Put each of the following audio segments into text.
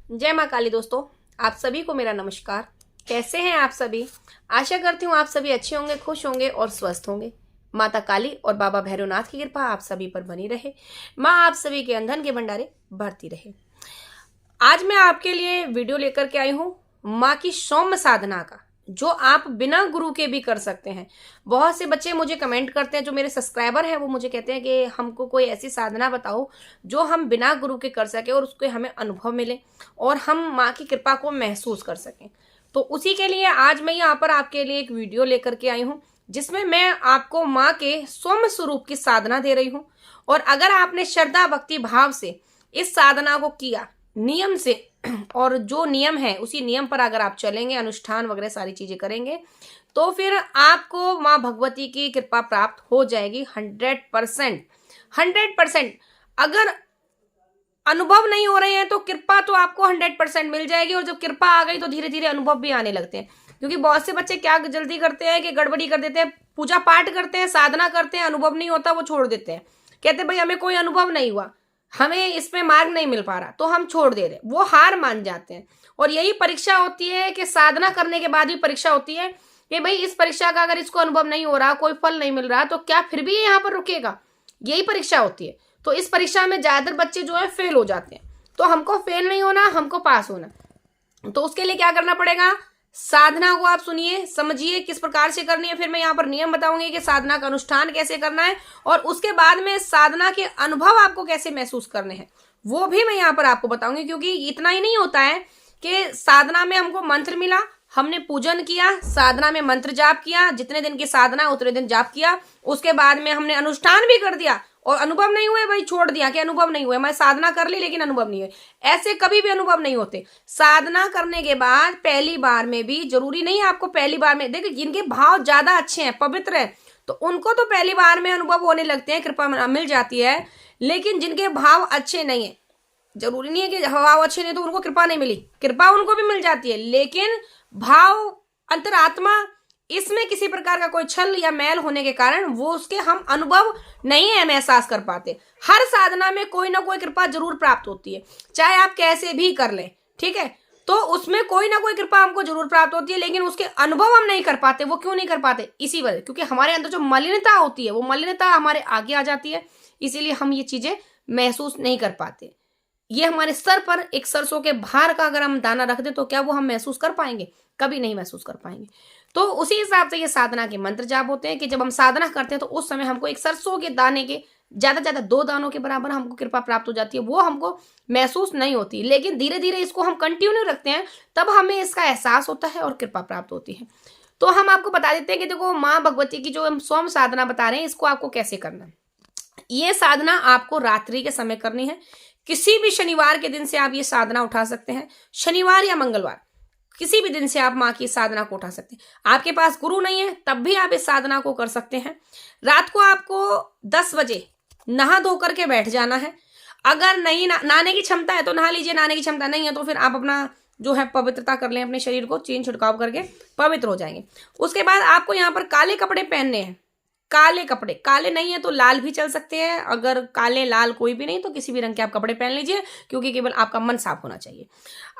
जय माँ काली दोस्तों, आप सभी को मेरा नमस्कार। कैसे हैं आप सभी? आशा करती हूँ आप सभी अच्छे होंगे, खुश होंगे और स्वस्थ होंगे। माता काली और बाबा भैरवनाथ की कृपा आप सभी पर बनी रहे। माँ आप सभी के अंधन के भंडारे भरती रहे। आज मैं आपके लिए वीडियो लेकर के आई हूँ माँ की सौम्य साधना का, जो आप बिना गुरु के भी कर सकते हैं। बहुत से बच्चे मुझे कमेंट करते हैं, जो मेरे सब्सक्राइबर हैं वो मुझे कहते हैं कि हमको कोई ऐसी साधना बताओ जो हम बिना गुरु के कर सके और उसके हमें अनुभव मिले और हम माँ की कृपा को महसूस कर सकें। तो उसी के लिए आज मैं यहाँ पर आपके लिए एक वीडियो लेकर के आई हूँ, जिसमें मैं आपको माँ के सौम्य स्वरूप की साधना दे रही हूँ। और अगर आपने श्रद्धा भक्ति भाव से इस साधना को किया नियम से, और जो नियम है उसी नियम पर अगर आप चलेंगे, अनुष्ठान वगैरह सारी चीजें करेंगे, तो फिर आपको माँ भगवती की कृपा प्राप्त हो जाएगी 100%। 100%। अगर अनुभव नहीं हो रहे हैं तो कृपा तो आपको 100% मिल जाएगी, और जब कृपा आ गई तो धीरे धीरे अनुभव भी आने लगते हैं। क्योंकि बहुत से बच्चे क्या जल्दी करते हैं कि गड़बड़ी कर देते हैं, पूजा पाठ करते हैं, साधना करते हैं, अनुभव नहीं होता, वो छोड़ देते हैं। कहते हैं भाई हमें कोई अनुभव नहीं हुआ, हमें इसमें मार्ग नहीं मिल पा रहा, तो हम छोड़ दे रहे, वो हार मान जाते हैं। और यही परीक्षा होती है कि साधना करने के बाद भी परीक्षा होती है कि भाई इस परीक्षा का अगर इसको अनुभव नहीं हो रहा, कोई फल नहीं मिल रहा, तो क्या फिर भी यहाँ पर रुकेगा? यही परीक्षा होती है। तो इस परीक्षा में ज्यादातर बच्चे जो है फेल हो जाते हैं। तो हमको फेल नहीं होना, हमको पास होना। तो उसके लिए क्या करना पड़ेगा? साधना को आप सुनिए, समझिए किस प्रकार से करनी है। फिर मैं यहाँ पर नियम बताऊंगी कि साधना का अनुष्ठान कैसे करना है, और उसके बाद में साधना के अनुभव आपको कैसे महसूस करने हैं वो भी मैं यहाँ पर आपको बताऊंगी। क्योंकि इतना ही नहीं होता है कि साधना में हमको मंत्र मिला, हमने पूजन किया, साधना में मंत्र जाप किया, जितने दिन की साधना उतने दिन जाप किया, उसके बाद में हमने अनुष्ठान भी कर दिया और अनुभव नहीं हुए, भाई छोड़ दिया कि अनुभव नहीं हुए, मैं साधना कर ली लेकिन अनुभव नहीं हुए। ऐसे कभी भी अनुभव नहीं होते। साधना करने के बाद पहली बार में भी जरूरी नहीं है आपको पहली बार में, देखिए जिनके भाव ज्यादा अच्छे हैं, पवित्र है, तो उनको तो पहली बार में अनुभव होने लगते हैं, कृपा मिल जाती है। लेकिन जिनके भाव अच्छे नहीं है, जरूरी नहीं है कि भाव अच्छे नहीं तो उनको कृपा नहीं मिली, कृपा उनको भी मिल जाती है, लेकिन भाव अंतरात्मा इसमें किसी प्रकार का कोई छल या मैल होने के कारण वो उसके हम अनुभव नहीं है एहसास कर पाते। हर साधना में कोई ना कोई कृपा जरूर प्राप्त होती है, चाहे आप कैसे भी कर लें, ठीक है? तो उसमें कोई ना कोई कृपा हमको जरूर प्राप्त होती है, लेकिन उसके अनुभव हम नहीं कर पाते। वो क्यों नहीं कर पाते? इसी वजह, क्योंकि हमारे अंदर जो मलिनता होती है वो मलिनता हमारे आगे आ जाती है, इसीलिए हम ये चीजें महसूस नहीं कर पाते। ये हमारे सर पर एक सरसों के भार का अगर हम दाना रख दें तो क्या वो हम महसूस कर पाएंगे? कभी नहीं महसूस कर पाएंगे। तो उसी हिसाब से ये साधना के मंत्र जाप होते हैं कि जब हम साधना करते हैं तो उस समय हमको एक सरसों के दाने के ज्यादा ज्यादा 2 दानों के बराबर हमको कृपा प्राप्त हो जाती है। वो हमको महसूस नहीं होती, लेकिन धीरे धीरे इसको हम कंटिन्यू रखते हैं, तब हमें इसका एहसास होता है और कृपा प्राप्त होती है। तो हम आपको बता देते हैं कि देखो माँ भगवती की जो हम सौम्य साधना बता रहे हैं, इसको आपको कैसे करना है। ये साधना आपको रात्रि के समय करनी है। किसी भी शनिवार के दिन से आप ये साधना उठा सकते हैं, शनिवार या मंगलवार, किसी भी दिन से आप माँ की साधना को उठा सकते हैं। आपके पास गुरु नहीं है तब भी आप इस साधना को कर सकते हैं। रात को आपको 10 बजे नहा धो करके बैठ जाना है। अगर नहीं नहाने की क्षमता है तो नहा लीजिए, नहाने की क्षमता नहीं है तो फिर आप अपना जो है पवित्रता कर लें, अपने शरीर को चीन छिड़काव करके पवित्र हो जाएंगे। उसके बाद आपको यहाँ पर काले कपड़े पहनने हैं। काले कपड़े, काले नहीं है तो लाल भी चल सकते हैं, अगर काले लाल कोई भी नहीं तो किसी भी रंग के आप कपड़े पहन लीजिए, क्योंकि केवल आपका मन साफ होना चाहिए।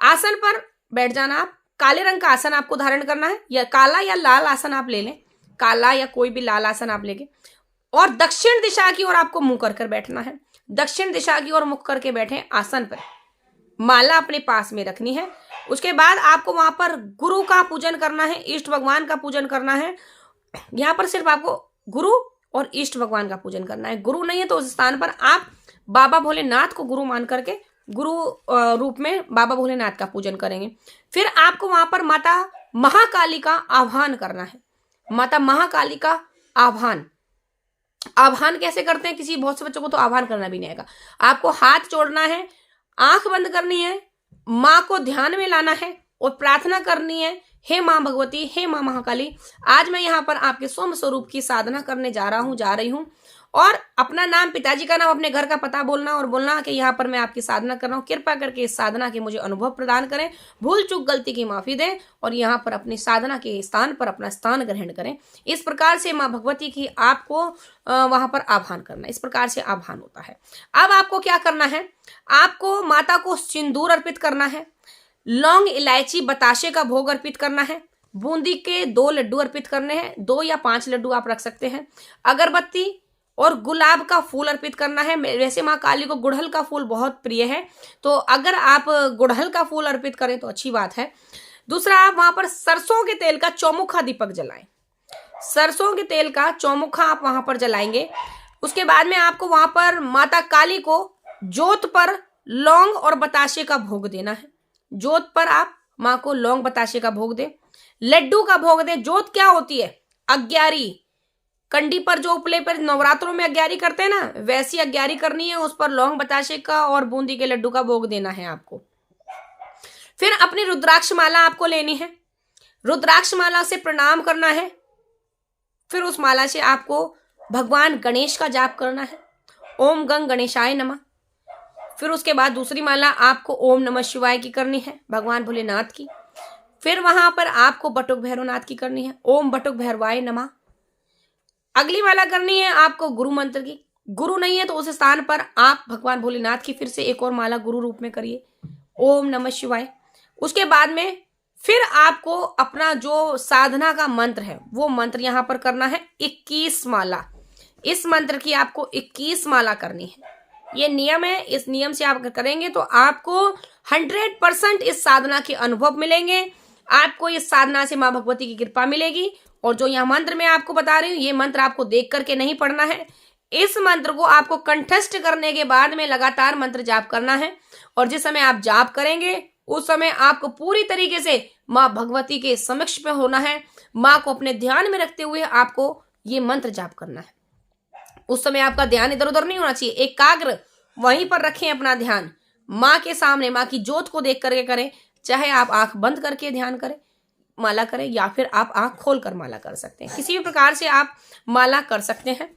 आसन पर बैठ जाना, आप काले रंग का आसन आपको धारण करना है, या काला या लाल आसन आप ले लें, काला या कोई भी लाल आसन आप लेंगे, और दक्षिण दिशा की ओर आपको मुंह कर बैठना है। दक्षिण दिशा की ओर मुख करके बैठे आसन पर, माला अपने पास में रखनी है। उसके बाद आपको वहां पर गुरु का पूजन करना है, इष्ट भगवान का पूजन करना है। यहाँ पर सिर्फ आपको गुरु और इष्ट भगवान का पूजन करना है। गुरु नहीं है तो उस स्थान पर आप बाबा भोलेनाथ को गुरु मान करके गुरु रूप में बाबा भोलेनाथ का पूजन करेंगे। फिर आपको वहां पर माता महाकाली का आह्वान करना है। माता महाकाली का आह्वान, आह्वान कैसे करते हैं? किसी बहुत से बच्चों को तो आह्वान करना भी नहीं आएगा। आपको हाथ जोड़ना है, आंख बंद करनी है, माँ को ध्यान में लाना है और प्रार्थना करनी है, हे माँ भगवती, हे माँ महाकाली, आज मैं यहाँ पर आपके सौम्य स्वरूप की साधना करने जा रही हूँ, और अपना नाम, पिताजी का नाम, अपने घर का पता बोलना और बोलना कि यहाँ पर मैं आपकी साधना कर रहा हूँ, कृपा करके इस साधना के मुझे अनुभव प्रदान करें, भूल चूक गलती की माफी दें और यहाँ पर अपनी साधना के स्थान पर अपना स्थान ग्रहण करें। इस प्रकार से माँ भगवती की आपको वहां पर आह्वान करना, इस प्रकार से आह्वान होता है। अब आपको क्या करना है, आपको माता को सिंदूर अर्पित करना है, लौंग, इलायची, बताशे का भोग अर्पित करना है, बूंदी के 2 लड्डू अर्पित करने हैं, 2 या 5 लड्डू आप रख सकते हैं, अगरबत्ती और गुलाब का फूल अर्पित करना है। वैसे माँ काली को गुड़हल का फूल बहुत प्रिय है, तो अगर आप गुड़हल का फूल अर्पित करें तो अच्छी बात है। दूसरा, आप वहां पर सरसों के तेल का चौमुखा दीपक जलाएं, सरसों के तेल का चौमुखा आप वहां पर जलाएंगे। उसके बाद में आपको वहां पर माता काली को जोत पर लौंग और बताशे का भोग देना है। जोत पर आप माँ को लौंग बताशे का भोग दें, लड्डू का भोग दें। जोत क्या होती है, अग्यारी, कंडी पर जो उपले पर नवरात्रों में अग्यारी करते हैं ना, वैसी अग्यारी करनी है, उस पर लौंग बताशे का और बूंदी के लड्डू का भोग देना है आपको। फिर अपनी रुद्राक्ष माला आपको लेनी है, रुद्राक्ष माला से प्रणाम करना है। फिर उस माला से आपको भगवान गणेश का जाप करना है, ओम गंग गणेशाय नमः। फिर उसके बाद दूसरी माला आपको ओम नमः शिवाय की करनी है, भगवान भोलेनाथ की। फिर वहां पर आपको बटुक भैरवनाथ की करनी है, ओम बटुक भैरवाय नमः। अगली माला करनी है आपको गुरु मंत्र की। गुरु नहीं है तो उस स्थान पर आप भगवान भोलेनाथ की फिर से एक और माला गुरु रूप में करिए, ओम नमः शिवाय। उसके बाद में फिर आपको अपना जो साधना का मंत्र है वो मंत्र यहां पर करना है, 21 माला। इस मंत्र की आपको 21 माला करनी है, ये नियम है। इस नियम से आप करेंगे तो आपको 100% इस साधना के अनुभव मिलेंगे, आपको इस साधना से माँ भगवती की कृपा मिलेगी। और जो यहाँ मंत्र मैं आपको बता रही हूँ, ये मंत्र आपको देख करके नहीं पढ़ना है, इस मंत्र को आपको कंठस्थ करने के बाद में लगातार मंत्र जाप करना है। और जिस समय आप जाप करेंगे उस समय आपको पूरी तरीके से माँ भगवती के समक्ष में होना है, माँ को अपने ध्यान में रखते हुए आपको ये मंत्र जाप करना है। उस समय आपका ध्यान इधर उधर नहीं होना चाहिए, एकाग्र वहीं पर रखें अपना ध्यान, माँ के सामने, माँ की ज्योत को देख करके करें। चाहे आप आंख बंद करके ध्यान करें, माला करें, या फिर आप आंख खोल कर माला कर सकते हैं, किसी भी प्रकार से आप माला कर सकते हैं।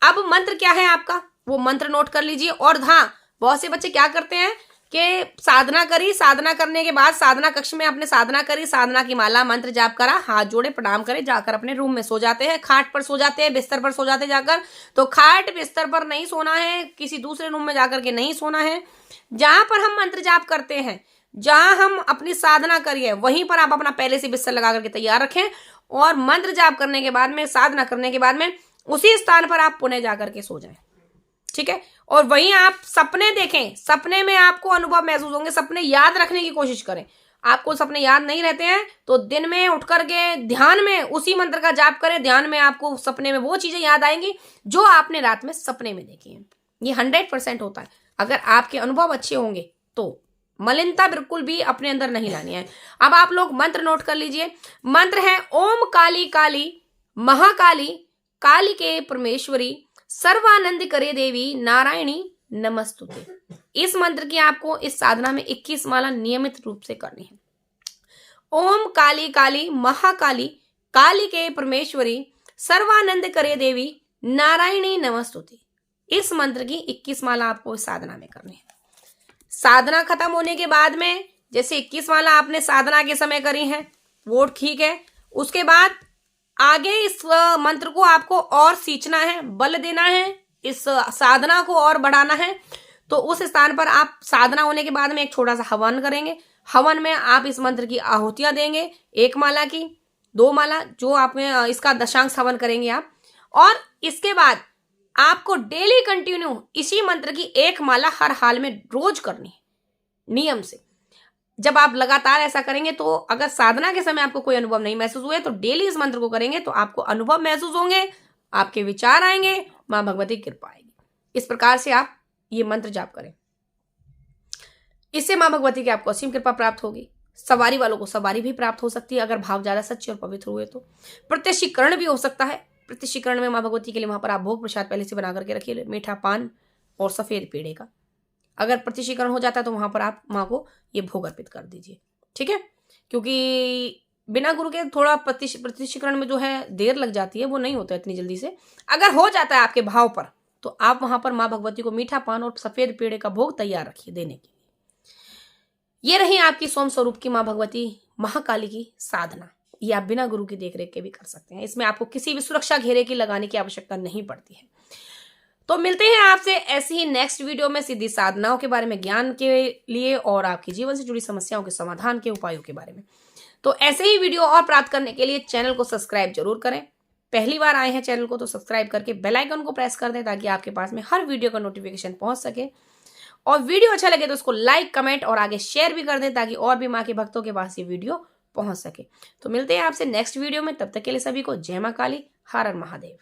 अब मंत्र क्या है आपका, वो मंत्र नोट कर लीजिए। और हाँ, बहुत से बच्चे क्या करते हैं कि साधना करी, साधना करने के बाद साधना कक्ष में अपने साधना करी, साधना की माला मंत्र जाप करा, हाथ जोड़े प्रणाम करे, जाकर अपने रूम में सो जाते हैं, खाट पर सो जाते हैं, बिस्तर पर सो जाते हैं जाकर। तो खाट बिस्तर पर नहीं सोना है, किसी दूसरे रूम में जाकर के नहीं सोना है। जहां पर हम मंत्र जाप करते हैं, जहां हम अपनी साधना करिए, वहीं पर आप अपना पहले से बिस्तर लगा करके तैयार रखें और मंत्र जाप करने के बाद में, साधना करने के बाद में उसी स्थान पर आप पुनः जाकर के सो जाएं, ठीक है। और वहीं आप सपने देखें, सपने में आपको अनुभव महसूस होंगे, सपने याद रखने की कोशिश करें। आपको सपने याद नहीं रहते हैं तो दिन में उठ करके ध्यान में उसी मंत्र का जाप करें, ध्यान में आपको सपने में वो चीजें याद आएंगी जो आपने रात में सपने में देखी हैं। ये 100% होता है। अगर आपके अनुभव अच्छे होंगे तो मलिनता बिल्कुल भी अपने अंदर नहीं लानी है। अब आप लोग मंत्र नोट कर लीजिए। मंत्र है ओम काली काली महाकाली काली के परमेश्वरी सर्वानंद करे देवी नारायणी नमस्तुते। इस मंत्र की आपको इस साधना में 21 माला नियमित रूप से करनी है। ओम काली काली महाकाली काली के परमेश्वरी सर्वानंद करे देवी नारायणी नमस्तुते। इस मंत्र की 21 माला आपको इस साधना में करनी है। साधना खत्म होने के बाद में, जैसे 21 माला आपने साधना के समय करी है वो ठीक है, उसके बाद आगे इस मंत्र को आपको और सींचना है, बल देना है, इस साधना को और बढ़ाना है। तो उस स्थान पर आप साधना होने के बाद में एक छोटा सा हवन करेंगे। हवन में आप इस मंत्र की आहुतियां देंगे, 1 माला की, 2 माला, जो आप इसका दशांश हवन करेंगे आप। और इसके बाद आपको डेली कंटिन्यू इसी मंत्र की 1 माला हर हाल में रोज करनी है, नियम से। जब आप लगातार ऐसा करेंगे तो अगर साधना के समय आपको कोई अनुभव नहीं महसूस हुए तो डेली इस मंत्र को करेंगे तो आपको अनुभव महसूस होंगे, आपके विचार आएंगे, मां भगवती की कृपा आएगी। इस प्रकार से आप ये मंत्र जाप करें, इससे मां भगवती की आपको असीम कृपा प्राप्त होगी। सवारी वालों को सवारी भी प्राप्त हो सकती है अगर भाव ज्यादा सच्चे और पवित्र हुए तो। प्रत्यक्षीकरण भी हो सकता है। प्रत्यक्षीकरण में मां भगवती के लिए वहां पर आप भोग प्रसाद पहले से बना करके रखिए, मीठा पान और सफेद पेड़े का। अगर प्रत्यक्षीकरण हो जाता है तो वहां पर आप माँ को ये भोग अर्पित कर दीजिए, ठीक है। क्योंकि बिना गुरु के थोड़ा प्रतिशीकरण में जो है देर लग जाती है, वो नहीं होता इतनी जल्दी से। अगर हो जाता है आपके भाव पर, तो आप वहां पर माँ भगवती को मीठा पान और सफेद पेड़े का भोग तैयार रखिए देने के लिए। ये रही आपकी सोम स्वरूप की माँ भगवती महाकाली की साधना। ये आप बिना गुरु की देखरेख के भी कर सकते हैं। इसमें आपको किसी भी सुरक्षा घेरे की लगाने की आवश्यकता नहीं पड़ती है। तो मिलते हैं आपसे ऐसी ही नेक्स्ट वीडियो में सीधी साधनाओं के बारे में ज्ञान के लिए और आपके जीवन से जुड़ी समस्याओं के समाधान के उपायों के बारे में। तो ऐसे ही वीडियो और प्राप्त करने के लिए चैनल को सब्सक्राइब जरूर करें। पहली बार आए हैं चैनल को तो सब्सक्राइब करके बेल आइकन को प्रेस कर दें ताकि आपके पास में हर वीडियो का नोटिफिकेशन पहुंच सके। और वीडियो अच्छा लगे तो उसको लाइक, कमेंट और आगे शेयर भी कर दें ताकि और भी माँ के भक्तों के पास ये वीडियो पहुंच सके। तो मिलते हैं आपसे नेक्स्ट वीडियो में, तब तक के लिए सभी को जय मां काली, हर हर महादेव।